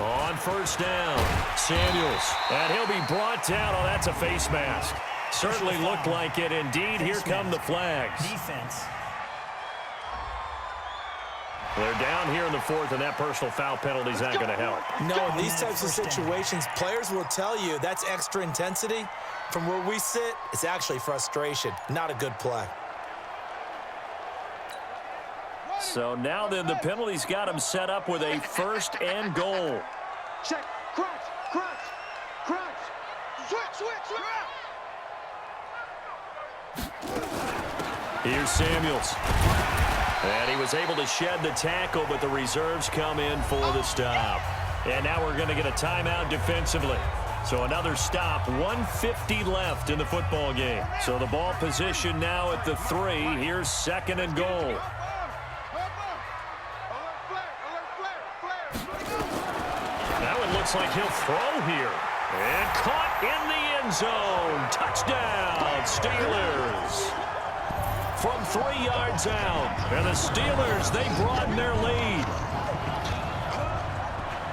On first down, Samuels. And he'll be brought down. Oh, that's a face mask. Certainly looked like it. Indeed, here come the flags. Defense. They're down here in the fourth, and that personal foul penalty is not going to help. No, in these types of situations, players will tell you that's extra intensity. From where we sit, it's actually frustration. Not a good play. So now then, the penalty's got him set up with a first and goal. Check. Crunch. Switch. Here's Samuels. And he was able to shed the tackle, but the reserves come in for the stop. And now we're going to get a timeout defensively. So another stop, 1:50 left in the football game. So the ball position now at the 3. Here's second and goal. Now it looks like he'll throw here. And caught in the end zone. Touchdown, Steelers. From 3 yards out. And the Steelers, they broaden their lead.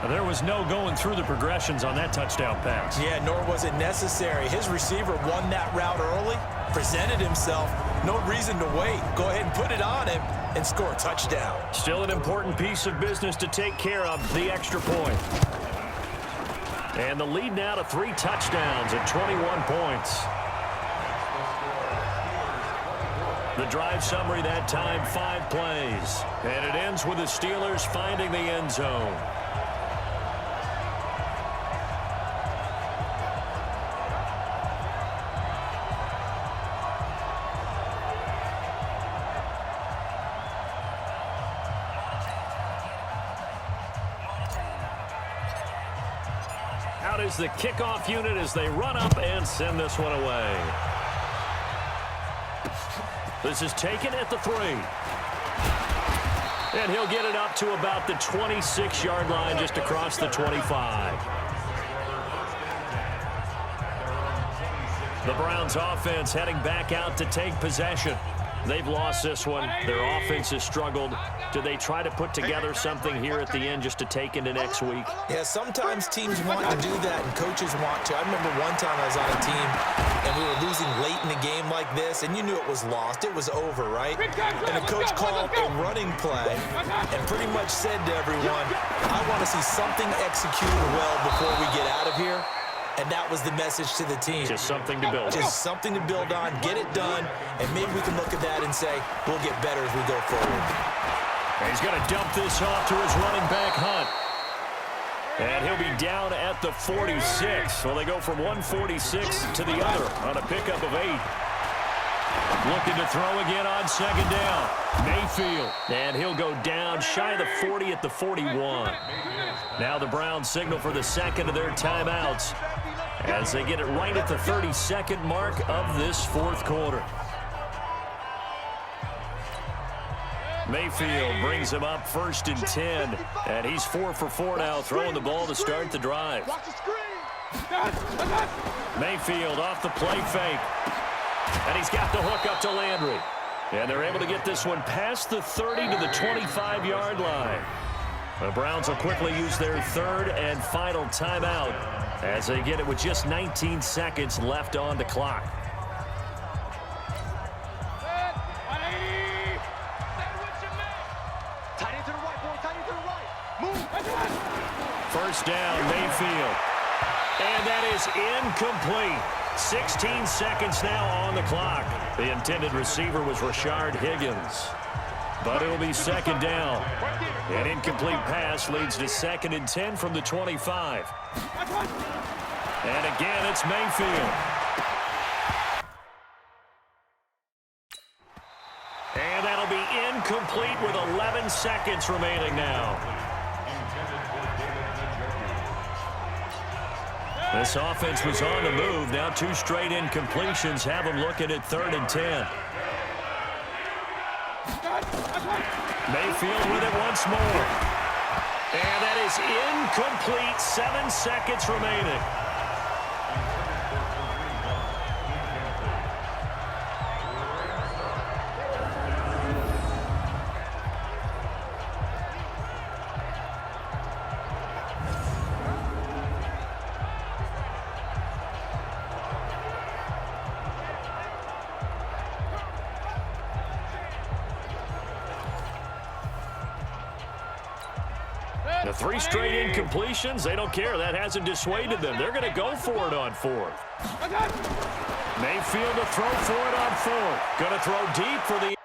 There was no going through the progressions on that touchdown pass. Yeah, nor was it necessary. His receiver won that route early, presented himself. No reason to wait. Go ahead and put it on him and score a touchdown. Still an important piece of business to take care of, the extra point. And the lead now to 3 touchdowns at 21 points. The drive summary that time, 5 plays. And it ends with the Steelers finding the end zone. Out is the kickoff unit as they run up and send this one away. This is taken at the 3. And he'll get it up to about the 26-yard line, just across the 25. The Browns offense heading back out to take possession. They've lost this one. Their offense has struggled. Do they try to put together something here at the end just to take into next week? Yeah, sometimes teams want to do that and coaches want to. I remember one time I was on a team and we were losing late in a game like this, and you knew it was lost. It was over, right? And the coach called a running play and pretty much said to everyone, I want to see something executed well before we get out of here. And that was the message to the team. Just something to build on. Just something to build on, get it done, and maybe we can look at that and say, we'll get better as we go forward. And he's going to dump this off to his running back, Hunt. And he'll be down at the 46. Well, they go from 146 to the other on a pickup of 8. Looking to throw again on second down. Mayfield. And he'll go down shy of the 40 at the 41. Now the Browns signal for the second of their timeouts as they get it right at the 32nd mark of this fourth quarter. Mayfield brings him up 1st and 10. And he's 4 for 4 now, throwing the ball to start the drive. Mayfield off the play fake. And he's got the hook up to Landry. And they're able to get this one past the 30 to the 25-yard line. The Browns will quickly use their third and final timeout as they get it with just 19 seconds left on the clock. First down, Mayfield. And that is incomplete. 16 seconds now on the clock. The intended receiver was Rashard Higgins. But it'll be second down. An incomplete pass leads to 2nd and 10 from the 25. And again, it's Mayfield. And that'll be incomplete with 11 seconds remaining now. This offense was on the move. Now 2 straight incompletions have them looking at 3rd and 10. Mayfield with it once more. And that is incomplete. 7 seconds remaining. The 3 straight incompletions, they don't care. That hasn't dissuaded them. They're going to go for it on 4th. Mayfield to throw for it on 4th. Going to throw deep for the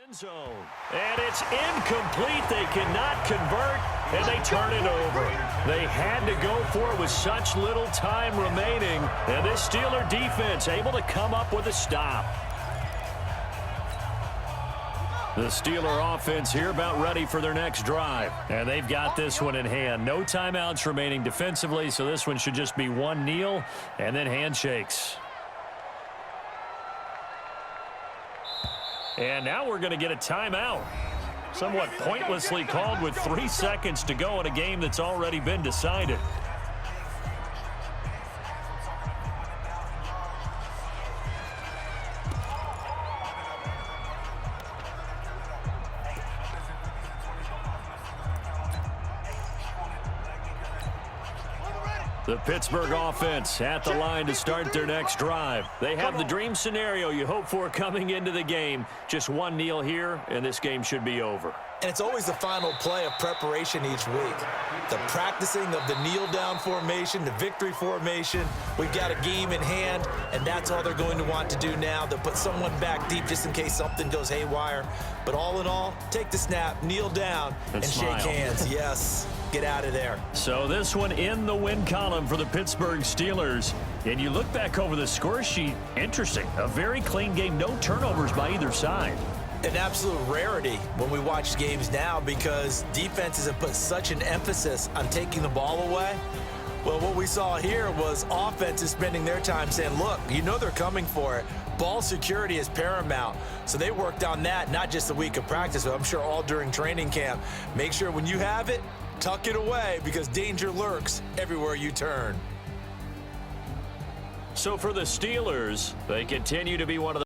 end zone. And it's incomplete. They cannot convert, and they turn it over. They had to go for it with such little time remaining. And this Steeler defense able to come up with a stop. The Steeler offense here about ready for their next drive. And they've got this one in hand. No timeouts remaining defensively, so this one should just be one kneel and then handshakes. And now we're going to get a timeout. Somewhat pointlessly called with 3 seconds to go in a game that's already been decided. The Pittsburgh offense at the line to start their next drive. They have the dream scenario you hope for coming into the game. Just one kneel here, and this game should be over. And it's always the final play of preparation each week. The practicing of the kneel-down formation, the victory formation. We've got a game in hand, and that's all they're going to want to do now. They'll put someone back deep just in case something goes haywire. But all in all, take the snap, kneel down, and shake hands. Yes. Get out of there. So this one in the win column for the Pittsburgh Steelers. And you look back over the score sheet, interesting. A very clean game, no turnovers by either side. An absolute rarity when we watch games now because defenses have put such an emphasis on taking the ball away. Well, what we saw here was offenses spending their time saying, look, you know they're coming for it. Ball security is paramount. So they worked on that, not just a week of practice, but I'm sure all during training camp. Make sure when you have it, tuck it away because danger lurks everywhere you turn. So for the Steelers, they continue to be one of the